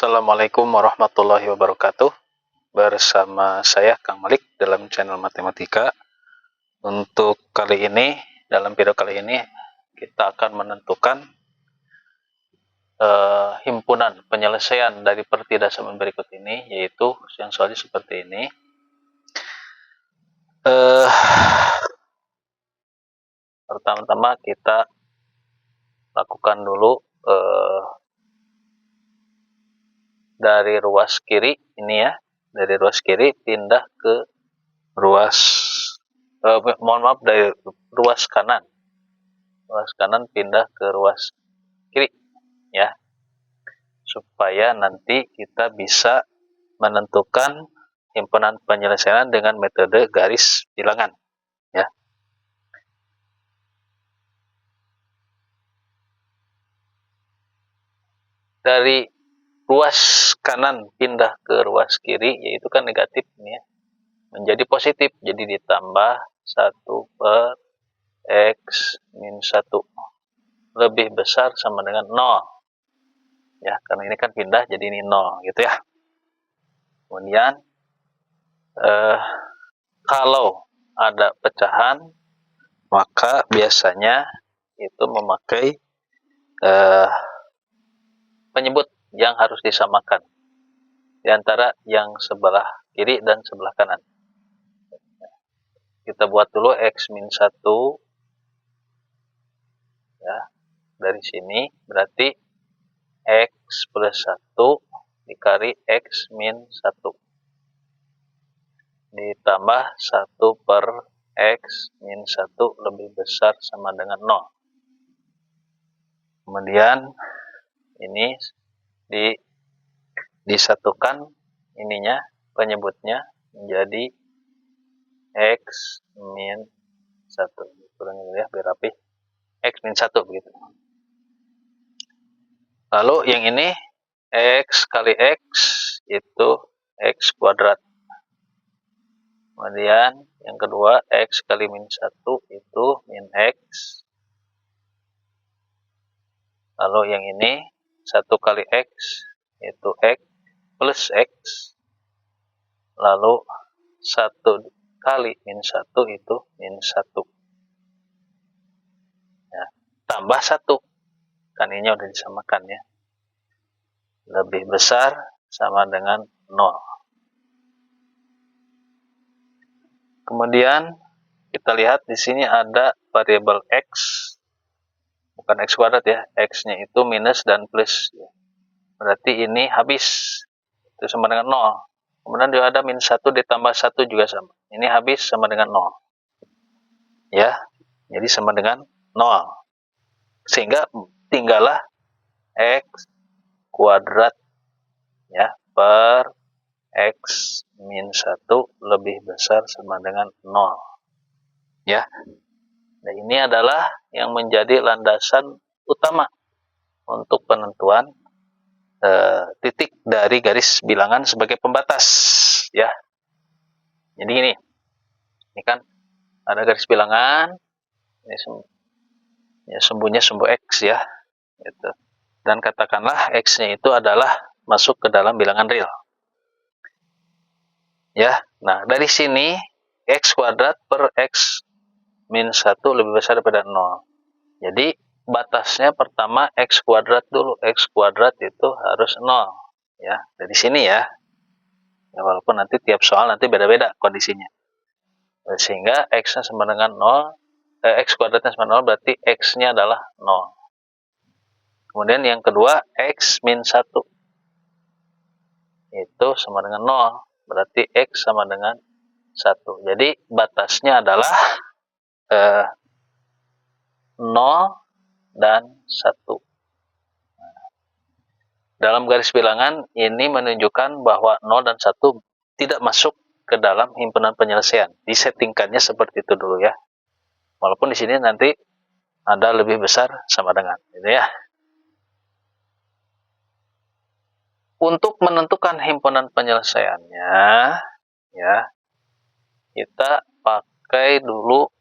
Assalamualaikum warahmatullahi wabarakatuh. Bersama saya Kang Malik dalam channel Matematika. Untuk kali ini, dalam video kali ini kita akan menentukan himpunan penyelesaian dari pertidasaman berikut ini, yaitu yang soalnya seperti ini. Pertama-tama kita lakukan dulu dari ruas kiri ini ya, dari ruas kiri pindah ke ruas dari ruas kanan pindah ke ruas kiri ya, supaya nanti kita bisa menentukan himpunan penyelesaian dengan metode garis bilangan ya. Dari ruas kanan pindah ke ruas kiri, yaitu kan negatif ini ya, menjadi positif, jadi ditambah 1 per X min 1 lebih besar sama dengan 0 ya, karena ini kan pindah jadi ini 0 gitu ya. Kemudian kalau ada pecahan, maka biasanya itu memakai penyebut yang harus disamakan di antara yang sebelah kiri dan sebelah kanan. Kita buat dulu X min 1 ya, dari sini berarti X plus 1 dikali X min 1 ditambah 1 per X min 1 lebih besar sama dengan 0. Kemudian ini disatukan ininya, penyebutnya menjadi X min 1. Kurang ya, biar rapi. X min 1 begitu. Lalu yang ini X kali X itu X kuadrat. Kemudian yang kedua X kali min 1 itu min X. Lalu yang ini 1 kali X itu X plus X. Lalu 1 kali min 1 itu min 1 ya, tambah 1 kan ini udah disamakan ya, lebih besar sama dengan 0. Kemudian kita lihat di sini ada variabel X, bukan X kuadrat ya, X-nya itu minus dan plus ya. Berarti ini habis, itu sama dengan 0. Kemudian juga ada min 1 ditambah 1 juga sama, ini habis sama dengan 0 ya, jadi sama dengan 0, sehingga tinggallah X kuadrat ya per X min 1 lebih besar sama dengan 0 ya. Nah, ini adalah yang menjadi landasan utama untuk penentuan titik dari garis bilangan sebagai pembatas ya. Jadi ini kan ada garis bilangan, ini sumbunya sumbu X ya gitu. Dan katakanlah X-nya itu adalah masuk ke dalam bilangan real ya. Nah, dari sini X kuadrat per X min 1 lebih besar daripada 0. Jadi batasnya pertama X kuadrat dulu. X kuadrat itu harus 0 ya, dari sini ya. Walaupun nanti tiap soal nanti beda-beda kondisinya. Sehingga X-nya sama dengan 0, X kuadratnya sama 0 berarti X-nya adalah 0. Kemudian yang kedua X min 1 itu sama dengan 0, berarti X sama dengan 1. Jadi batasnya adalah 0 dan 1. Dalam garis bilangan ini menunjukkan bahwa 0 dan 1 tidak masuk ke dalam himpunan penyelesaian. Disettingkannya seperti itu dulu ya. Walaupun di sini nanti ada lebih besar sama dengan gitu ya. Untuk menentukan himpunan penyelesaiannya ya, kita pakai dulu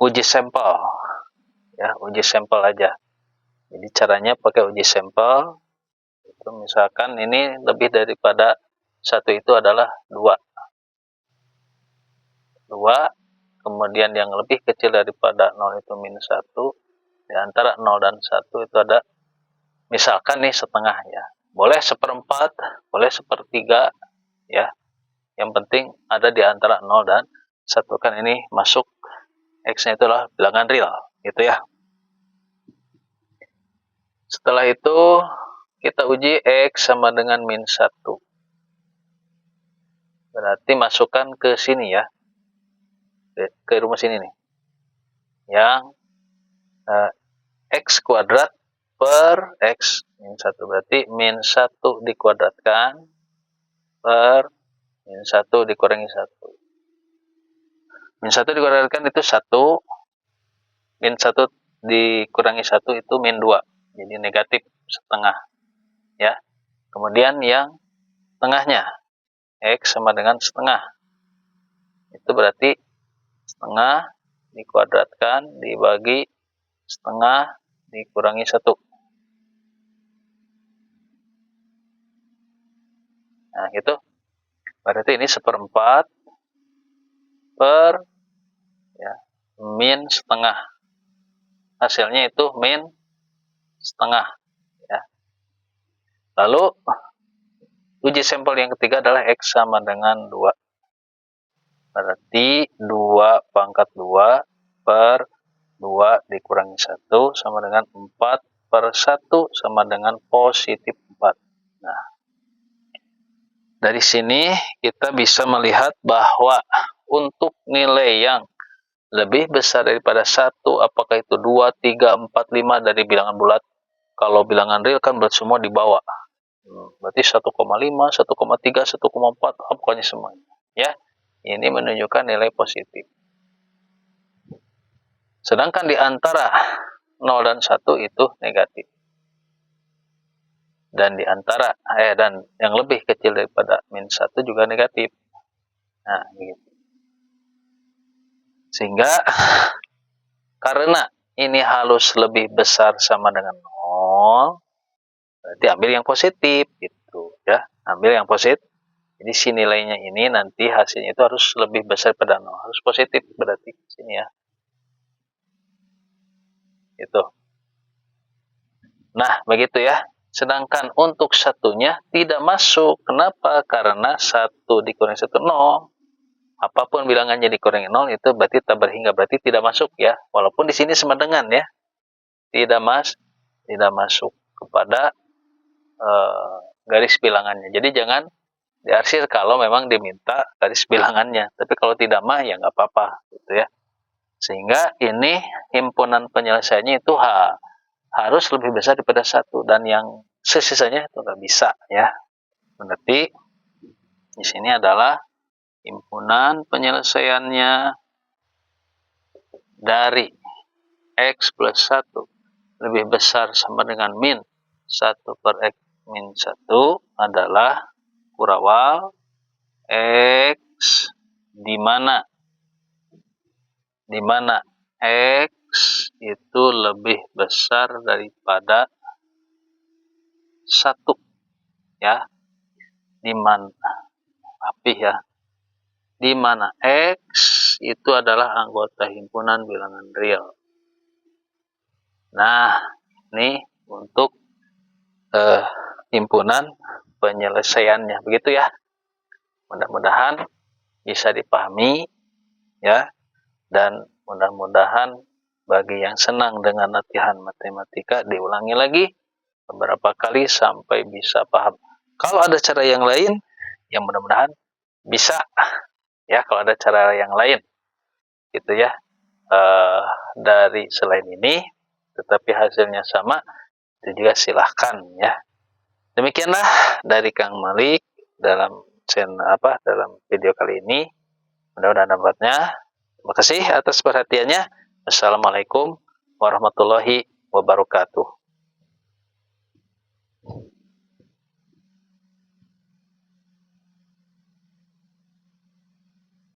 uji sampel ya, uji sampel aja. Jadi caranya pakai uji sampel gitu. Misalkan ini lebih daripada 1 itu adalah 2. 2, kemudian yang lebih kecil daripada 0 itu minus 1, di antara 0 dan 1 itu ada, misalkan nih setengah ya, boleh seperempat, boleh sepertiga ya, yang penting ada di antara 0 dan 1, kan ini masuk X-nya itulah bilangan real gitu ya. Setelah itu kita uji X sama dengan min 1. Berarti masukkan ke sini ya, ke rumus ini nih, yang X kuadrat per X min 1. Berarti min 1 dikuadratkan per min 1 dikurangi 1. Min 1 dikuadratkan itu 1, min 1 dikurangi 1 itu min 2. Jadi negatif setengah ya. Kemudian yang tengahnya X sama dengan setengah. Itu berarti setengah dikuadratkan dibagi setengah dikurangi 1. Nah, gitu. Berarti ini seperempat per ya, min setengah. Hasilnya itu min setengah ya. Lalu uji sampel yang ketiga adalah X sama dengan 2. Berarti 2 pangkat 2 per 2 dikurangi 1 sama dengan 4 per 1 sama dengan positif 4. Nah, dari sini kita bisa melihat bahwa untuk nilai yang lebih besar daripada 1, apakah itu 2, 3, 4, 5 dari bilangan bulat. Kalau bilangan real kan berarti semua di bawah. Berarti 1,5, 1,3, 1,4, pokoknya semuanya. Ya, ini menunjukkan nilai positif. Sedangkan di antara 0 dan 1 itu negatif. Dan di antara dan yang lebih kecil daripada min 1 juga negatif. Nah, gitu. Sehingga karena ini harus lebih besar sama dengan 0, berarti ambil yang positif gitu ya. Ambil yang positif. Jadi si nilainya ini nanti hasilnya itu harus lebih besar pada 0, harus positif berarti sini ya. Gitu. Nah, begitu ya. Sedangkan untuk satunya tidak masuk. Kenapa? Karena 1 dikurangi 1, 0. Apapun bilangannya dikurangi 0 itu berarti tak berhingga, berarti tidak masuk ya. Walaupun di sini sama dengan ya. Tidak masuk kepada garis bilangannya. Jadi jangan diarsir kalau memang diminta garis bilangannya. Tapi kalau tidak mah ya nggak apa-apa gitu ya. Sehingga ini himpunan penyelesaiannya itu harus lebih besar daripada 1, dan yang sisanya itu nggak bisa ya. Berarti di sini adalah himpunan penyelesaiannya dari X plus 1 lebih besar sama dengan min 1 per X min 1 adalah kurawal X di mana X itu lebih besar daripada 1 ya. Di mana di mana X itu adalah anggota himpunan bilangan real. Nah, ini untuk himpunan penyelesaiannya, begitu ya. Mudah-mudahan bisa dipahami ya, dan mudah-mudahan bagi yang senang dengan latihan matematika diulangi lagi beberapa kali sampai bisa paham. Kalau ada cara yang lain, yang mudah-mudahan bisa ya, kalau ada cara yang lain gitu ya, dari selain ini tetapi hasilnya sama, itu juga silahkan ya. Demikianlah dari Kang Malik dalam dalam video kali ini. Mudah-mudahan dampaknya. Terima kasih atas perhatiannya. Assalamualaikum warahmatullahi wabarakatuh.